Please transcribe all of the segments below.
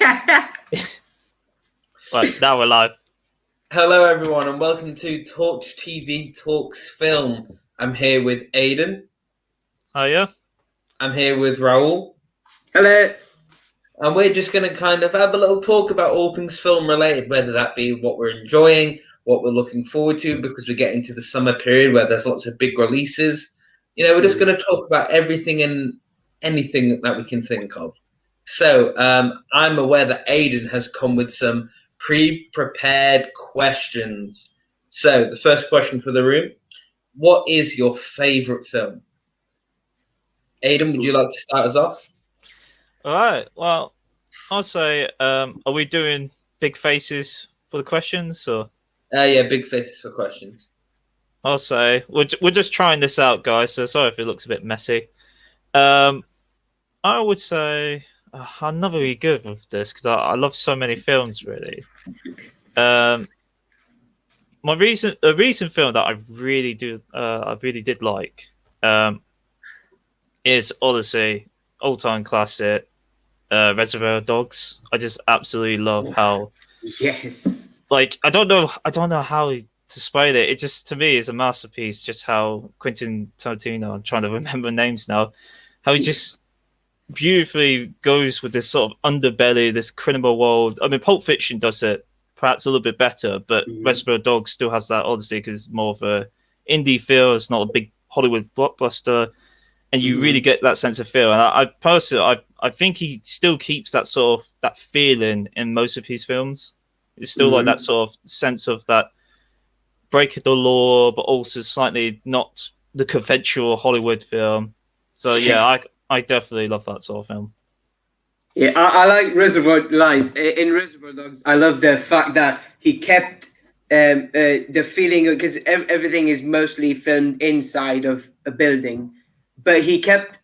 Right, now we're live. Hello, everyone, and welcome to Torch TV Talks Film. I'm here with Aidan. Oh, yeah? I'm here with Raoul. Hello. And we're just going to kind of have a little talk about all things film related, whether that be what we're enjoying, what we're looking forward to, because we're getting to the summer period where there's lots of big releases. You know, we're just going to talk about everything and anything that we can think of. So I'm aware that Aidan has come with some pre-prepared questions. So the first question for the room: what is your favorite film? Aidan, would you like to start us off? All right. Well, I'll say, are we doing big faces for the questions, or? Yeah, big faces for questions. I'll say we're just trying this out, guys. So sorry if it looks a bit messy. I would say I'm not very good with this because I love so many films. Really, a recent film that I really did like, is Odyssey, all-time classic. Reservoir Dogs. I just absolutely love how. Yes. Like I don't know how to explain it. It just, to me, is a masterpiece. Just how Quentin Tarantino, I'm trying to remember names now, how he just beautifully goes with this sort of underbelly, this criminal world. I mean, Pulp Fiction does it perhaps a little bit better, but Reservoir Dogs still has that, Odyssey, because it's more of a indie feel. It's not a big Hollywood blockbuster, and you really get that sense of feel. And I personally, I think he still keeps that sort of that feeling in most of his films. It's still like that sort of sense of that breaking the law, but also slightly not the conventional Hollywood film. So yeah, I definitely love that sort of film. Yeah, I like Reservoir in Reservoir Dogs. I love the fact that he kept the feeling, because everything is mostly filmed inside of a building, but he kept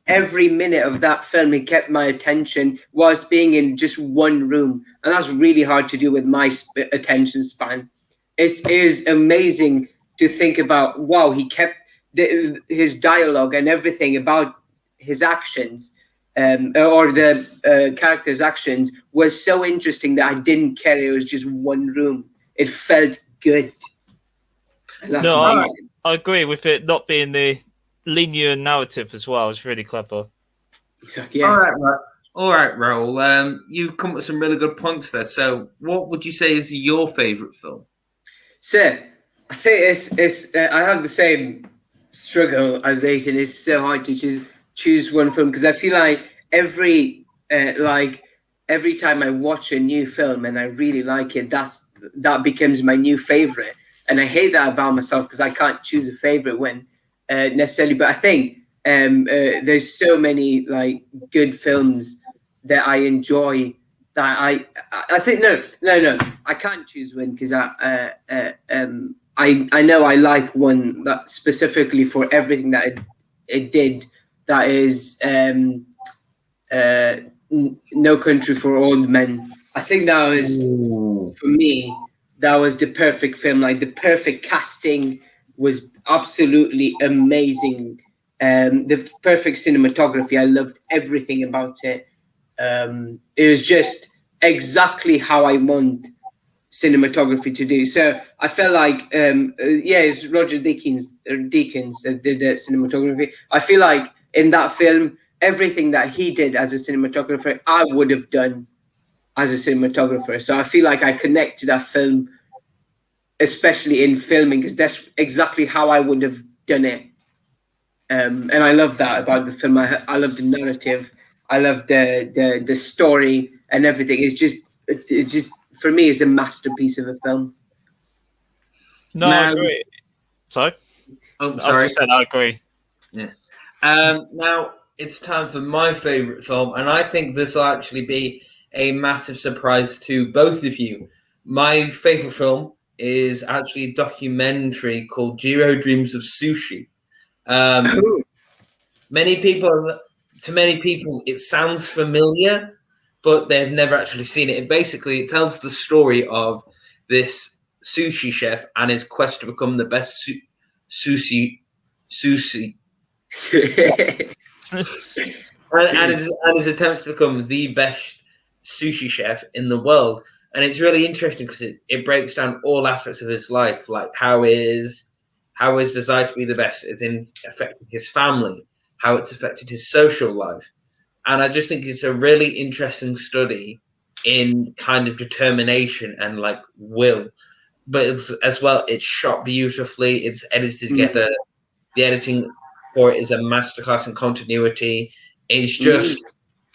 every minute of that film, he kept my attention whilst being in just one room, and that's really hard to do with my attention span. It is amazing to think about. Wow, he kept his dialogue and everything about his actions, or the character's actions, was so interesting that I didn't care. It was just one room. It felt good. No, I agree with it not being the linear narrative as well. It's really clever. Exactly. Yeah. All right, Raoul. You've come with some really good points there. So, what would you say is your favorite film? So, I think it's I have the same struggle as Aidan. It's so hard to choose one film, because I feel like every time I watch a new film and I really like it, that becomes my new favorite. And I hate that about myself, because I can't choose a favorite one necessarily. But I think there's so many good films that I enjoy, that I think no, I can't choose one, because I know I like one that specifically for everything that it did. That is No Country for Old Men. I think that was, for me, that was the perfect film. Like, the perfect casting was absolutely amazing. The perfect cinematography. I loved everything about it. It was just exactly how I want cinematography to do. So I felt like, it's Roger Deakins that did the cinematography. I feel like in that film, everything that he did as a cinematographer, I would have done as a cinematographer. So I feel like I connect to that film, especially in filming, because that's exactly how I would have done it. And I love that about the film. I love the narrative. I love the story and everything. It's just for me, it's a masterpiece of a film. No, I agree. Sorry? Oh, sorry. I was just saying, I agree. Yeah. Now it's time for my favorite film, and I think this will actually be a massive surprise to both of you. My favorite film is actually a documentary called Jiro Dreams of Sushi. To many people, it sounds familiar, but they've never actually seen it. It tells the story of this sushi chef and his quest to become the best sushi and his attempts to become the best sushi chef in the world. And it's really interesting because it breaks down all aspects of his life, like how his desire to be the best is affecting his family, how it's affected his social life. And I just think it's a really interesting study in kind of determination and like will. But as well, it's shot beautifully. It's edited together. The editing for it is a masterclass in continuity. It's just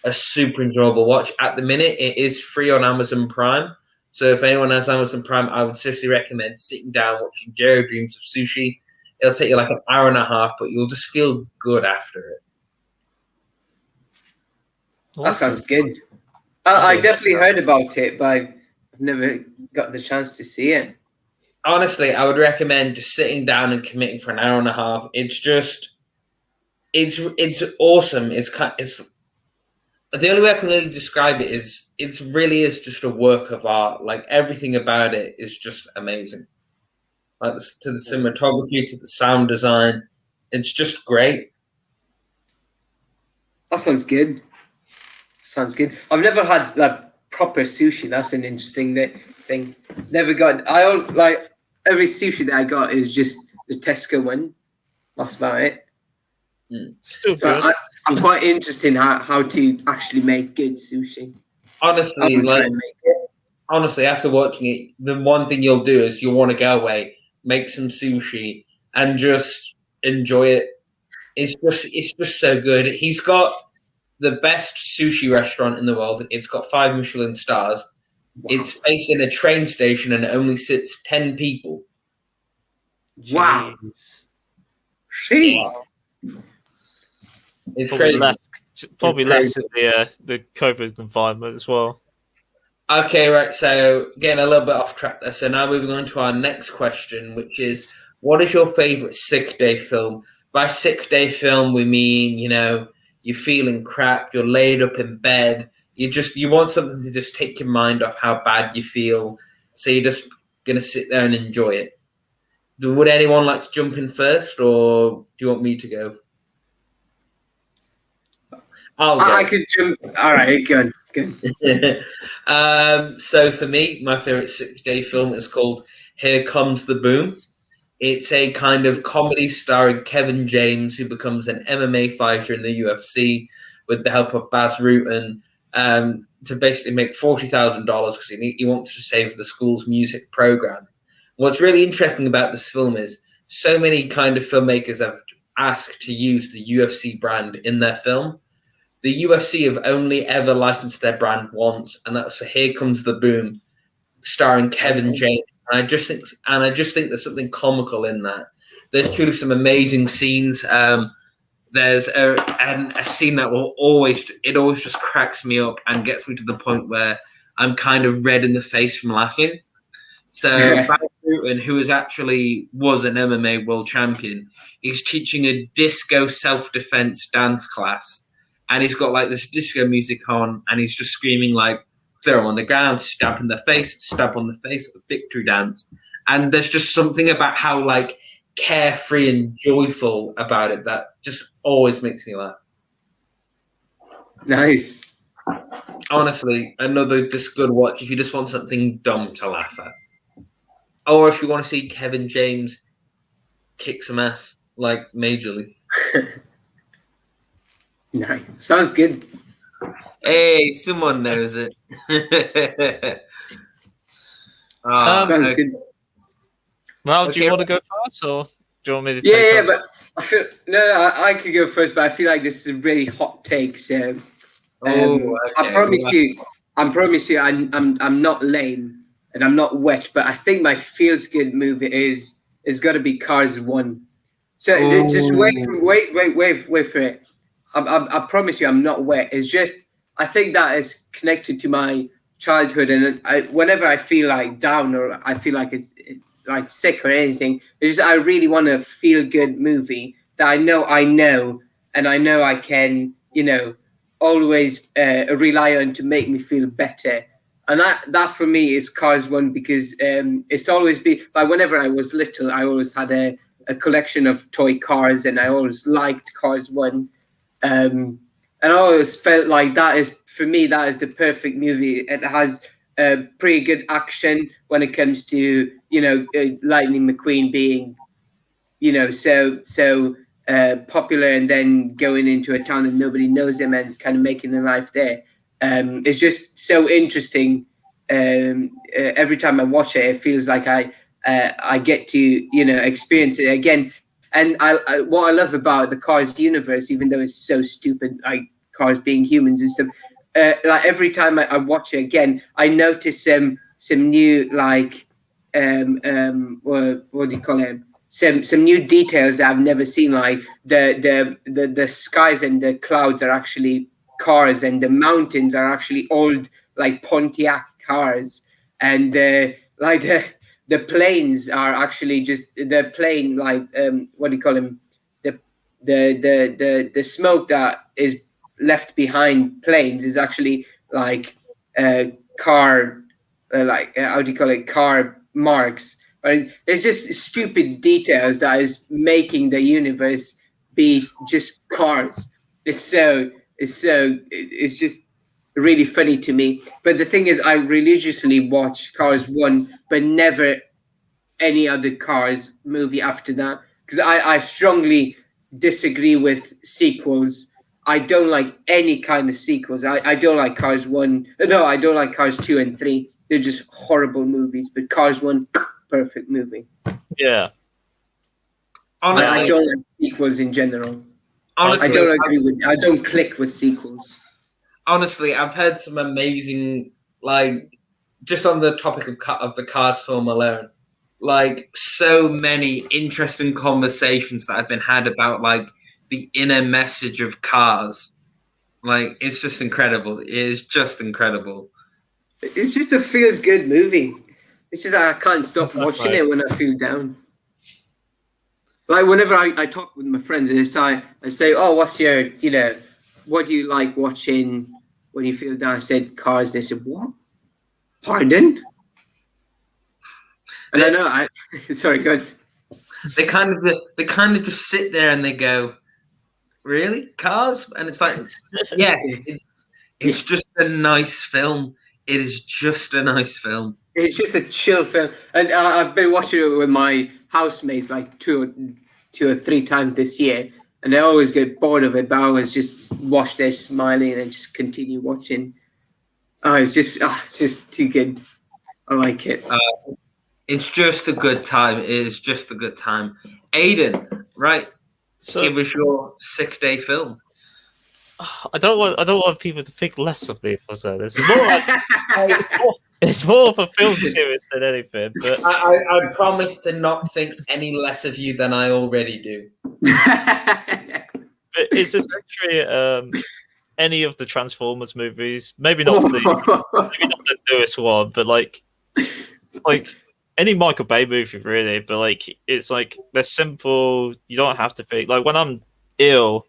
a super enjoyable watch. At the minute, it is free on Amazon Prime. So if anyone has Amazon Prime, I would seriously recommend sitting down watching Jiro Dreams of Sushi. It'll take you like an hour and a half, but you'll just feel good after it. That sounds good. I definitely heard about it, but I've never got the chance to see it. Honestly, I would recommend just sitting down and committing for an hour and a half. It's just, it's awesome. It's the only way I can really describe it is it really is just a work of art. Like everything about it is just amazing. Like to the cinematography, to the sound design, it's just great. That sounds good. Sounds good. I've never had like proper sushi. That's an interesting thing. Never got. I don't like every sushi that I got is just the Tesco one. That's about it. Still So good. I'm quite interested in how to actually make good sushi. Honestly, after watching it, the one thing you'll do is you'll want to go away, make some sushi, and just enjoy it. It's just so good. He's got the best sushi restaurant in the world. It's got 5 Michelin stars. Wow. It's based in a train station and it only sits 10 people. Wow. Wow. It's crazy. Probably less in the COVID confinement as well. Okay, right. So getting a little bit off track there. So now moving on to our next question, which is, what is your favorite sick day film? By sick day film, we mean, you're feeling crap, you're laid up in bed, you want something to just take your mind off how bad you feel, so you're just going to sit there and enjoy it. Would anyone like to jump in first, or do you want me to go? I'll go. I could jump. All right, good. So for me, my favorite 6-day film is called Here Comes the Boom. It's a kind of comedy starring Kevin James, who becomes an MMA fighter in the UFC with the help of Baz Rutten, to basically make $40,000 because he wants to save the school's music program. What's really interesting about this film is so many kind of filmmakers have asked to use the UFC brand in their film. The UFC have only ever licensed their brand once, and that's for Here Comes the Boom, starring Kevin James. And I just think there's something comical in that. There's truly some amazing scenes. There's a scene that always just cracks me up and gets me to the point where I'm kind of red in the face from laughing. So Baz Rutten, who was an MMA world champion, he's teaching a disco self-defense dance class, and he's got like this disco music on, and he's just screaming like, throw him on the ground, stab on the face, victory dance. And there's just something about how like carefree and joyful about it that just always makes me laugh. Nice. Honestly, another just good watch if you just want something dumb to laugh at. Or if you want to see Kevin James kick some ass, like majorly. Nice. Sounds good. Hey, someone knows it. Sounds good. Well, do you want to go first, or do you want me to take Yeah, over? but I feel I could go first, but I feel like this is a really hot take. So, okay. I promise you, I'm not lame and I'm not wet, but I think my feels good movie is got to be Cars 1. So just wait for it. I promise you, I'm not wet. It's just I think that is connected to my childhood, and whenever I feel like down or I feel like it's like sick or anything, it's just I really want a feel good movie that I know, and I know I can, always rely on to make me feel better. And that for me is Cars 1, because it's always been like whenever I was little, I always had a collection of toy cars, and I always liked Cars 1. And I always felt like that is, for me, that is the perfect movie. It has pretty good action when it comes to, Lightning McQueen being, so popular, and then going into a town that nobody knows him and kind of making a life there. It's just so interesting. Every time I watch it, it feels like I get to experience it again. And what I love about the Cars universe, even though it's so stupid, like cars being humans and stuff, like every time I watch it again, I notice some new, like what do you call it? Some new details that I've never seen, like the skies and the clouds are actually cars, and the mountains are actually old, like Pontiac cars, and like the planes are actually just the plane, like what do you call them? The smoke that is left behind planes is actually like car, like how do you call it? Car marks. Right? It's just stupid details that is making the universe be just cars. It's just really funny to me. But the thing is, I religiously watch Cars 1, but never any other Cars movie after that, because I strongly disagree with sequels. I don't like any kind of sequels. I don't like Cars 1. No, I don't like Cars 2 and 3. They're just horrible movies. But Cars 1, perfect movie. Yeah. Honestly, I don't like sequels in general. Honestly, I don't agree with. I don't click with sequels. Honestly, I've heard some amazing, like, just on the topic of the Cars film alone, like so many interesting conversations that have been had about like the inner message of Cars. Like, it's just incredible. It is just incredible. It's just a feels good movie. It's just I can't stop watching it when I feel down. Like whenever I talk with my friends, and I say, oh, what's your, what do you like watching when you feel down? I said Cars. They said, what? Pardon? And I know sorry, go ahead. They kind of just sit there and they go, really, Cars? And it's like, yes, it's just a nice film. It is just a nice film. It's just a chill film, and I've been watching it with my housemates like two or three times this year, and I always get bored of it, but I always just watch there smiling and just continue watching. It's just too good. I like it. It's just a good time. It is just a good time. Aiden, right? So give us your sick day film. I don't want people to think less of me if I say this. It's more of a film series than anything. But I promise to not think any less of you than I already do. But it's essentially any of the Transformers movies. Maybe not the newest one, but like any Michael Bay movie, really. But like it's like they're simple. You don't have to think. Like when I'm ill,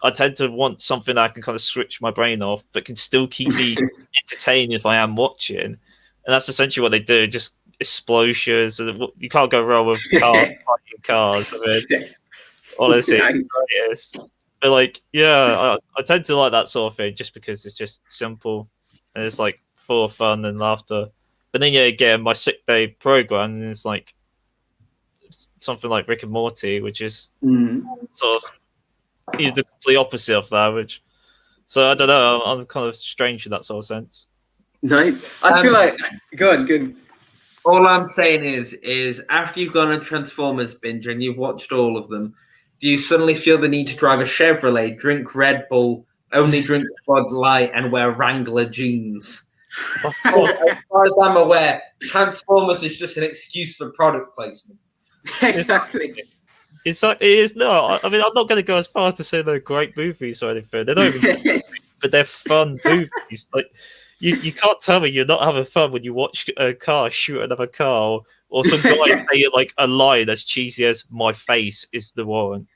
I tend to want something that I can kind of switch my brain off, but can still keep me entertained if I am watching. And that's essentially what they do. Just explosions. You can't go wrong with fighting cars. I mean, honestly, it's great. But like, yeah, I tend to like that sort of thing just because it's just simple and it's like full of fun and laughter. But then again, my sick day program is like something like Rick and Morty, which is sort of the complete opposite of that. So I don't know. I'm kind of strange in that sort of sense. Nice. I feel like good. All I'm saying is after you've gone on Transformers binge and you've watched all of them, do you suddenly feel the need to drive a Chevrolet, drink Red Bull, only drink Bud Light, and wear Wrangler jeans? As far as I'm aware, Transformers is just an excuse for product placement. Exactly. It is no. I mean, I'm not going to go as far to say they're great movies or anything. They're not even good, but they're fun movies. Like you can't tell me you're not having fun when you watch a car shoot another car, or some guy say like a line as cheesy as "My face is the warrant."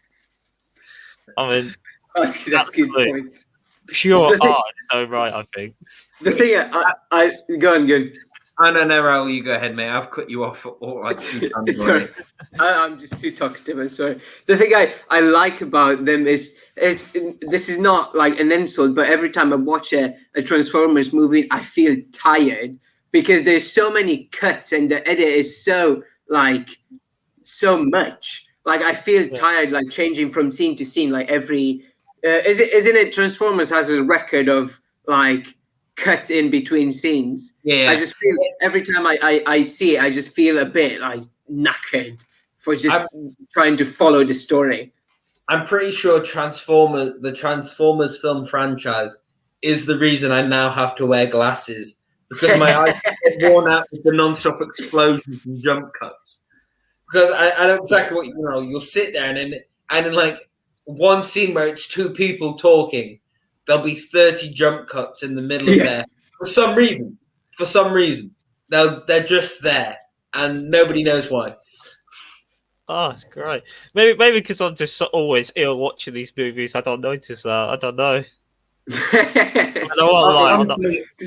I mean, that's a good point. Pure art in its own right, I think. The thing, I go on, good. Oh, no, Raoul, you go ahead, mate. I've cut you off all like 2 times Sorry, already. I'm just too talkative. I'm sorry. The thing I like about them is this is not like an insult, but every time I watch a Transformers movie, I feel tired because there's so many cuts and the edit is so much. Like I feel tired, like changing from scene to scene. Like every isn't it Transformers has a record of like cuts in between scenes. Yeah. I just feel every time I see it, I just feel a bit like knackered for just trying to follow the story. I'm pretty sure the Transformers film franchise is the reason I now have to wear glasses because my eyes get worn out with the non-stop explosions and jump cuts. Because I know exactly what you'll sit there and in like one scene where it's 2 people talking, there'll be 30 jump cuts in the middle of there for some reason. They're just there and nobody knows why. Oh, it's great. Maybe because I'm just always ill watching these movies, I don't notice that. I don't know. You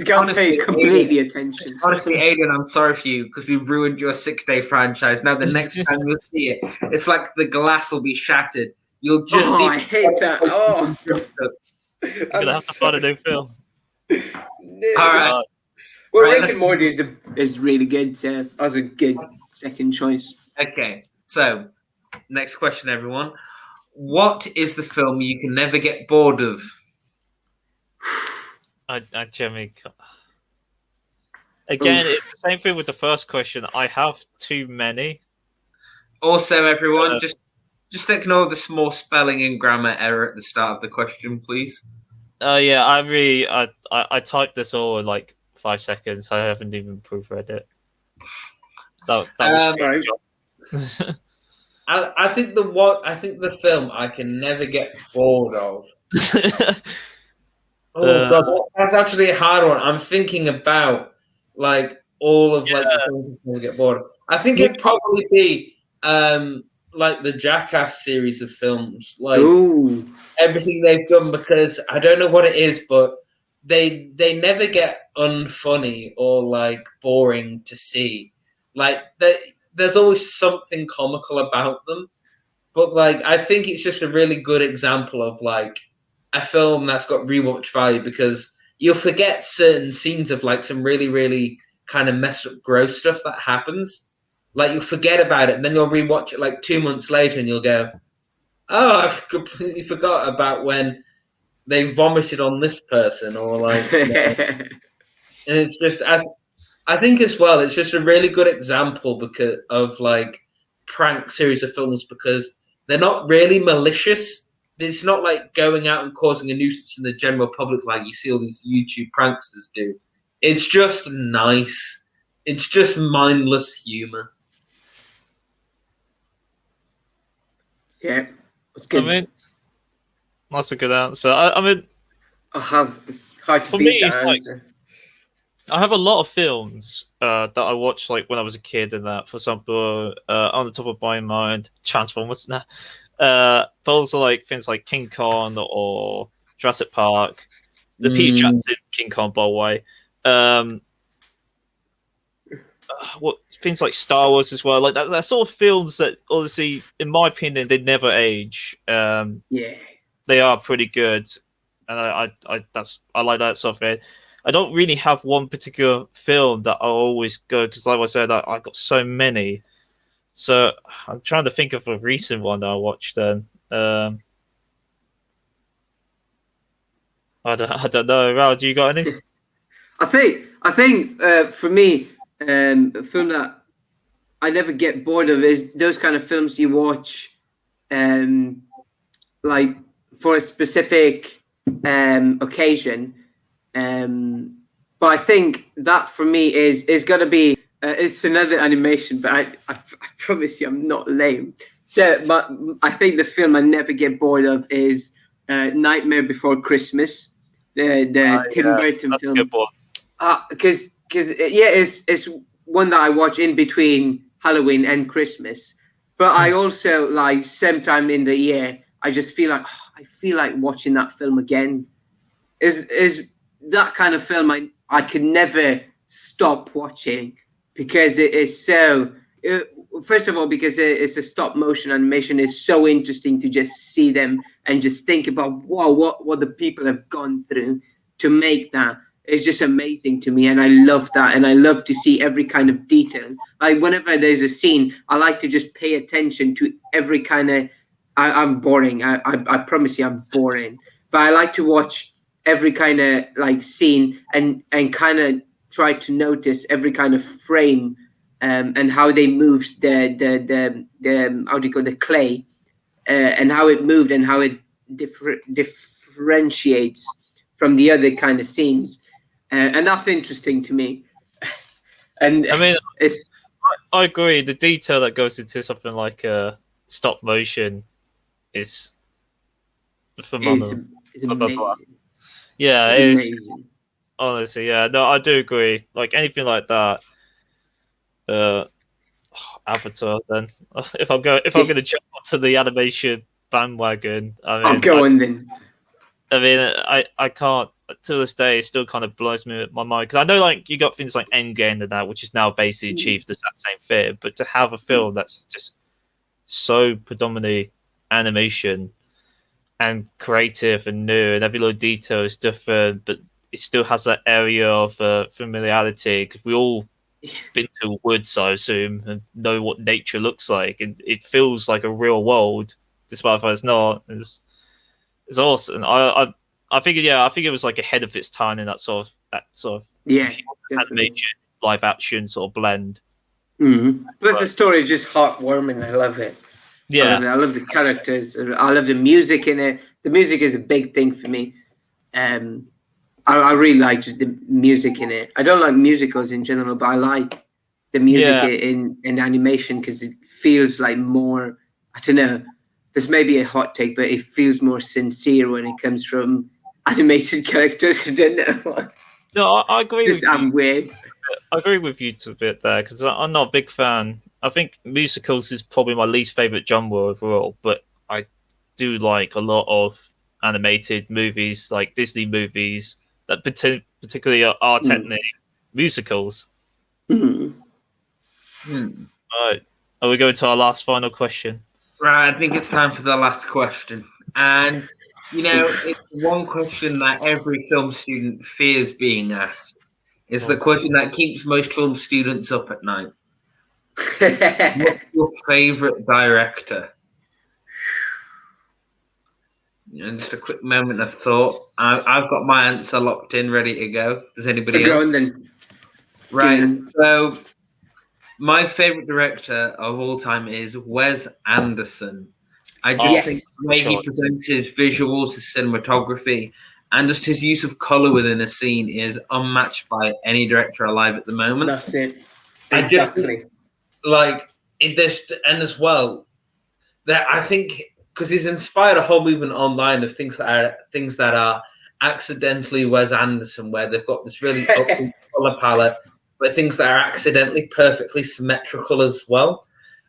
can't pay completely attention. Honestly, Aiden, I'm sorry for you because we've ruined your 6 Day franchise. Now the next time you'll see it, it's like the glass will be shattered. You'll just see. I hate that. Oh, I'm gonna have to find a new film. All right. Well, Rick and Morty is really good. As a good second choice. Okay, so next question, everyone. What is the film you can never get bored of? I generally again, it's the same thing with the first question. I have too many. Also, everyone, just ignore the small spelling and grammar error at the start of the question, please. Yeah, I typed this all in like 5 seconds. I haven't even proofread it. That was right. I think the film I can never get bored of. Oh god, that's actually a hard one. I'm thinking about like all of like the films I can get bored of. I think it'd probably be like the Jackass series of films, like everything they've done, because I don't know what it is, but they never get unfunny or like boring to see. Like there's always something comical about them, but like I think it's just a really good example of like a film that's got rewatch value because you'll forget certain scenes of like some really, really kind of messed up gross stuff that happens. Like you'll forget about it and then you'll rewatch it like 2 months later and you'll go, oh, I've completely forgot about when they vomited on this person or like, and it's just, I think as well, it's just a really good example because of like prank series of films because they're not really malicious. It's not like going out and causing a nuisance in the general public like you see all these YouTube pranksters do. It's just nice. It's just mindless humor. Yeah, that's good. I mean, that's a good answer. I mean, it's hard to for beat me, that it's like answer. I have a lot of films that I watched like when I was a kid and that. For example, on the top of my mind, Transformers. But also like things like King Kong or Jurassic Park, the Peter Jackson King Kong, by the way. What things like Star Wars as well, like that sort of films that obviously, in my opinion, they never age. They are pretty good, and I like that sort of thing. I don't really have one particular film that I always go because, like I said, I got so many. So I'm trying to think of a recent one that I watched. Then I don't know. Ral, do you got any? I think for me, a film that I never get bored of is those kind of films you watch, like for a specific occasion. But I think that for me is gonna be. It's another animation, but I promise you I'm not lame. So, but I think the film I never get bored of is Nightmare Before Christmas, the Tim Burton film. Because it's one that I watch in between Halloween and Christmas. But I also like sometime in the year I just feel like watching that film again. Is that kind of film I could never stop watching because it is so. First of all, because it's a stop motion animation, is so interesting to just see them and just think about what the people have gone through to make that. It's just amazing to me, and I love that, and I love to see every kind of detail. Like whenever there's a scene, I like to just pay attention to every kind of. I'm boring. I promise you, I'm boring. But I like to watch every kind of like scene and kind of try to notice every kind of frame. And how they moved the how do you call the clay, and how it moved and how it differentiates from the other kind of scenes, and that's interesting to me. And I mean, it's I agree. The detail that goes into something like stop motion is phenomenal. is amazing. Yeah, It's it is. amazing. Honestly, yeah. No, I do agree. Like anything like that. Avatar. Then, if I'm going to jump onto the animation bandwagon, I'll go on then. I can't. To this day, it still kind of blows me my mind because I know, like, you got things like Endgame and that, which is now basically achieved the same thing. But to have a film that's just so predominantly animation and creative and new, and every little detail is different, but it still has that area of familiarity because we all been to woods, I assume, and know what nature looks like, and it feels like a real world, despite the fact it's not. It's awesome. I think it was like ahead of its time in that sort of animation live action sort of blend. Mm-hmm. Plus, the story is just heartwarming. I love it. Yeah, I love the characters. I love the music in it. The music is a big thing for me. I really like just the music in it. I don't like musicals in general, but I like the music in animation because it feels like more. I don't know. This may be a hot take, but it feels more sincere when it comes from animated characters. I don't know. No, I agree. Just I'm weird. I agree with you a bit there because I'm not a big fan. I think musicals is probably my least favorite genre overall, but I do like a lot of animated movies, like Disney movies that particularly are technically musicals. Mm-hmm. All right, are we going to our last final question? Right, I think it's time for the last question. And, it's one question that every film student fears being asked. It's the question that keeps most film students up at night. What's your favorite director? Just a quick moment of thought. I've got my answer locked in, ready to go. Does anybody else? Then. Right, so my favorite director of all time is Wes Anderson. I just think the way he presents his visuals, his cinematography, and just his use of color within a scene is unmatched by any director alive at the moment. That's it. Exactly. And as well, that I think because he's inspired a whole movement online of things that are accidentally Wes Anderson, where they've got this really open color palette, but things that are accidentally perfectly symmetrical as well.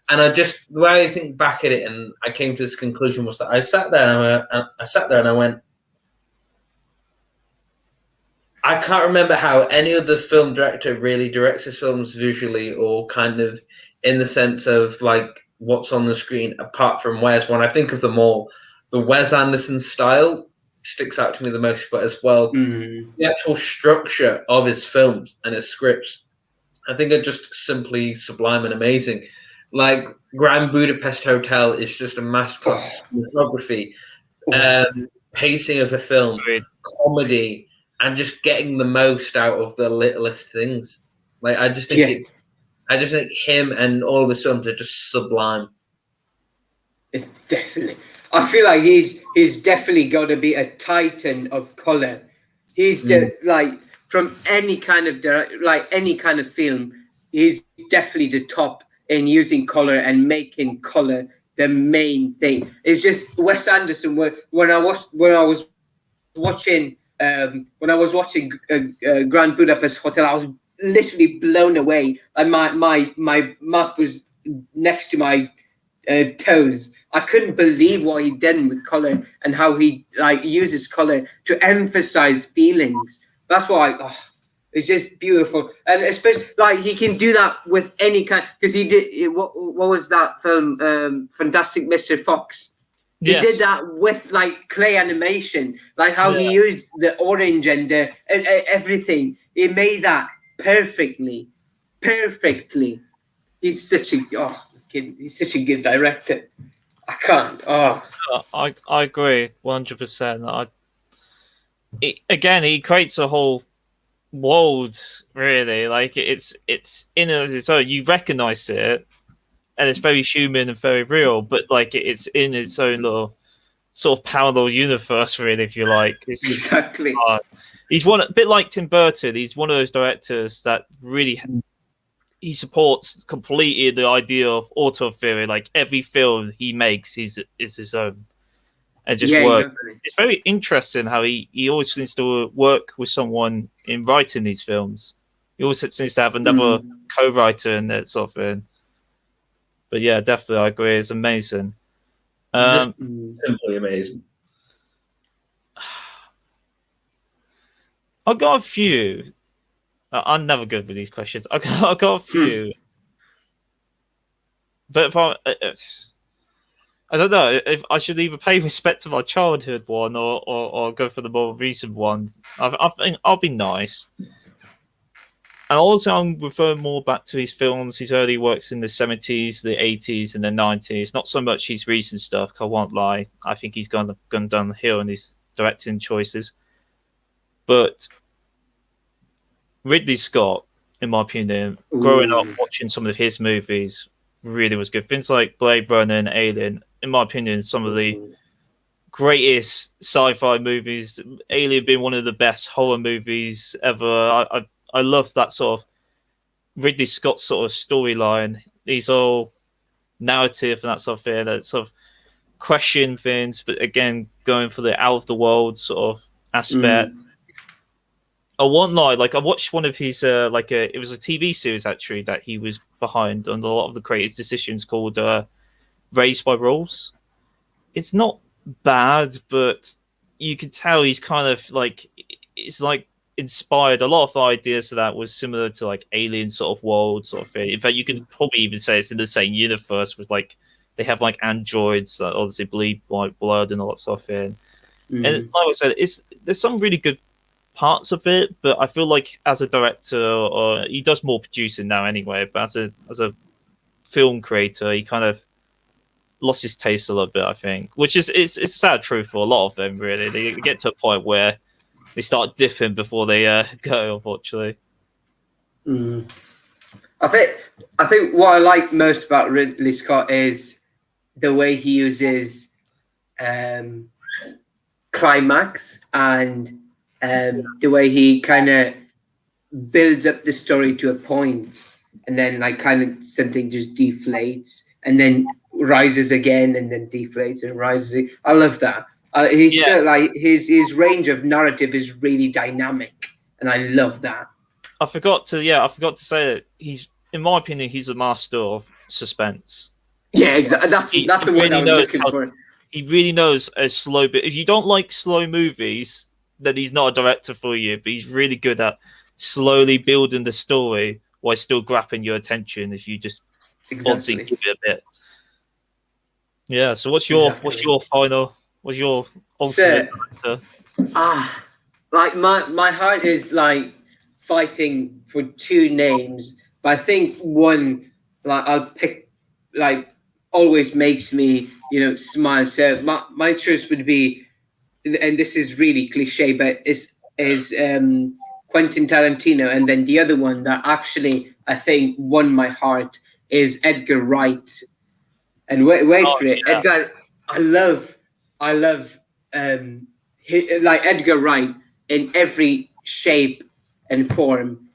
And the way I think back at it, and I came to this conclusion was that I sat there and I went, I can't remember how any other film director really directs his films visually or kind of in the sense of like what's on the screen apart from Wes. When I think of them all, the Wes Anderson style sticks out to me the most, but as well, the actual structure of his films and his scripts, I think are just simply sublime and amazing. Like Grand Budapest Hotel is just a masterclass of cinematography, pacing of a film, comedy, and just getting the most out of the littlest things. Like I just think him and all of his films are just sublime. Definitely. I feel like he's definitely got to be a titan of color. He's like from any kind of film, he's definitely the top in using color and making color the main thing. It's just Wes Anderson. When I was watching Grand Budapest Hotel, I was literally blown away. And my mouth was next to my toes. I couldn't believe what he did with color and how he uses color to emphasize feelings. That's why It's just beautiful, and especially like he can do that with any kind. Because he did what was that film? Fantastic Mr. Fox. He did that with like clay animation, like how he used the orange and everything. He made that perfectly. He's such a he's such a good director. I can't. I agree 100%. Again, he creates a whole world, really. Like it's in its own. You recognize it, and it's very human and very real. But like it's in its own little sort of parallel universe, really, if you like. It's just, exactly. He's a bit like Tim Burton. He's one of those directors that really he supports completely the idea of auto theory. Like every film he makes is his own, and just work. Exactly. It's very interesting how he always seems to work with someone in writing these films. He always seems to have another co-writer and that sort of thing. But yeah, definitely, I agree. It's amazing. Just simply amazing. I've got a few. I'm never good with these questions. I've got a few. But if I don't know if I should either pay respect to my childhood one or go for the more recent one. I think I'll be nice. And also, I'm referring more back to his films, his early works in the 70s, the 80s, and the 90s. Not so much his recent stuff, I won't lie. I think he's gone down the hill in his directing choices. But Ridley Scott, in my opinion, growing up watching some of his movies really was good. Things like Blade Runner and Alien, in my opinion, some of the greatest sci-fi movies. Alien being one of the best horror movies ever. I love that sort of Ridley Scott sort of storyline. He's all narrative and that sort of thing. That sort of question things, but again, going for the out of the world sort of aspect. I won't lie, like I watched one of his it was a TV series actually that he was behind on a lot of the creative decisions called Raised by Wolves. It's not bad, but you can tell he's kind of like it's like inspired a lot of ideas to that was similar to like Alien sort of world sort of thing. In fact, you could probably even say it's in the same universe with like they have like androids that obviously bleed white blood and all that sort of thing. And like I said, there's some really good parts of it, but I feel like as a director, or he does more producing now anyway, but as a film creator, he kind of lost his taste a little bit, I think, which is it's a sad truth for a lot of them, really. They get to a point where they start dipping before they go, unfortunately. I think what I like most about Ridley Scott is the way he uses climax and the way he kind of builds up the story to a point and then like kind of something just deflates and then rises again and then deflates and rises. I love that. Like his range of narrative is really dynamic, and I love that. I forgot to say that he's, in my opinion, he's a master of suspense. Yeah, exactly. That's the word I was looking for. He really knows a slow bit. If you don't like slow movies, then he's not a director for you. But he's really good at slowly building the story while still grabbing your attention. If you just honestly give it a bit. Yeah. So what's your final? What's your ultimate director? Like my heart is like fighting for two names, but I think one like I'll pick like always makes me smile. So my choice would be, and this is really cliche, but is Quentin Tarantino, and then the other one that actually I think won my heart is Edgar Wright. And wait for it, yeah. Edgar. I love like Edgar Wright in every shape and form.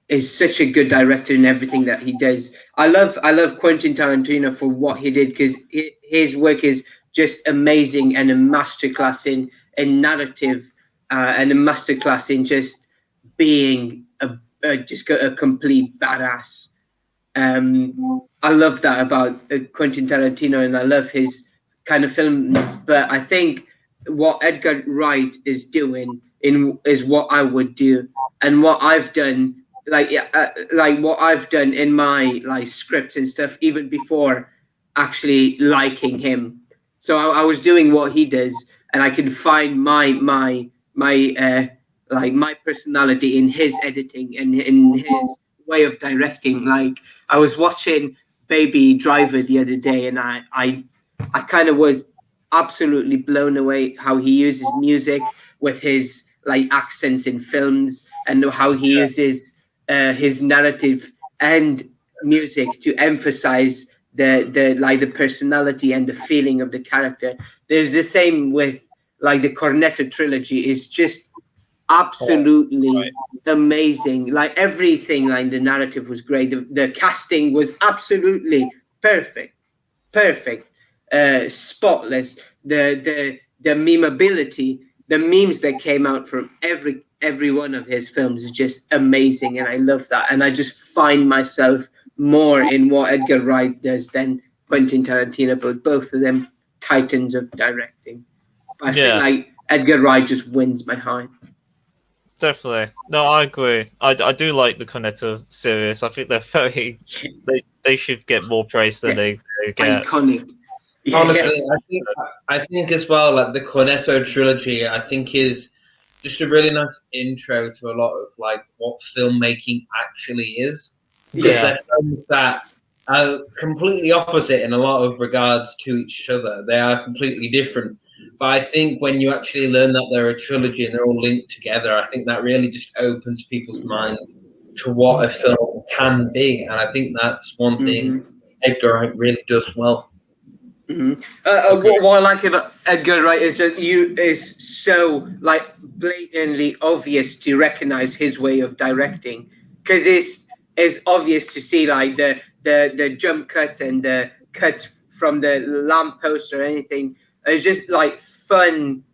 Is such a good director in everything that he does. I love Quentin Tarantino for what he did, because his work is just amazing and a masterclass in narrative and a masterclass in just being a complete badass. I love that about Quentin Tarantino, and I love his kind of films. But I think what Edgar Wright is doing is what I would do, and what I've done, like what I've done in my like scripts and stuff, even before actually liking him. So I was doing what he does, and I can find my personality in his editing and in his way of directing. Like I was watching Baby Driver the other day, and I kind of was absolutely blown away how he uses music with his like accents in films, and how he uses his narrative and music to emphasize the personality and the feeling of the character. There's the same with like the Cornetto trilogy is just absolutely amazing. Like everything, like the narrative was great. The casting was absolutely perfect, spotless. The memeability, the memes that came out from every one of his films is just amazing, and I love that. And I just find myself more in what Edgar Wright does than Quentin Tarantino, but both of them titans of directing. I feel like Edgar Wright just wins my heart. Definitely. No, I agree. I do like the Cornetto series. I think they're very they should get more praise than they get. Iconic. Honestly, I think as well, like the Cornetto trilogy, I think is just a really nice intro to a lot of like what filmmaking actually is. Because they're films that are completely opposite in a lot of regards to each other. They are completely different. But I think when you actually learn that they're a trilogy and they're all linked together, I think that really just opens people's mind to what a film can be. And I think that's one thing Edgar Wright really does well. What I like about Edgar Wright is that is so like blatantly obvious to recognize his way of directing, because it's obvious to see like the jump cuts and the cuts from the lamppost or anything. It's just like fun,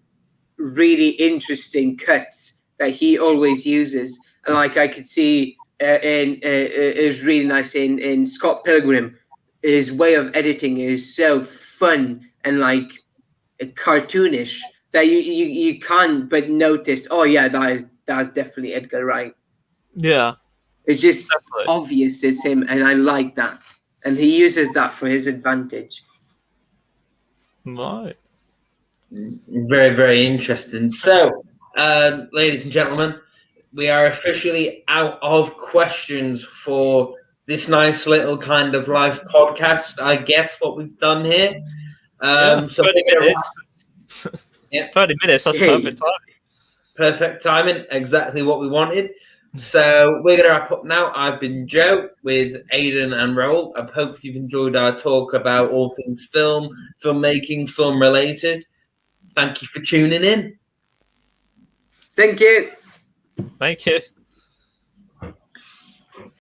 really interesting cuts that he always uses, and like I could see is really nice in Scott Pilgrim. His way of editing is so fun and like cartoonish that you can't but notice. Oh yeah, that's definitely Edgar Wright. Yeah, it's just obvious it's him, and I like that, and he uses that for his advantage. Right. Very, very interesting. So, ladies and gentlemen, we are officially out of questions for this nice little kind of live podcast. I guess what we've done here. So 30 minutes. 30 minutes. That's perfect time. Perfect timing. Exactly what we wanted. So we're going to wrap up now. I've been Joe with Aidan and Raoul. I hope you've enjoyed our talk about all things film, filmmaking, film related. Thank you for tuning in. Thank you. Thank you.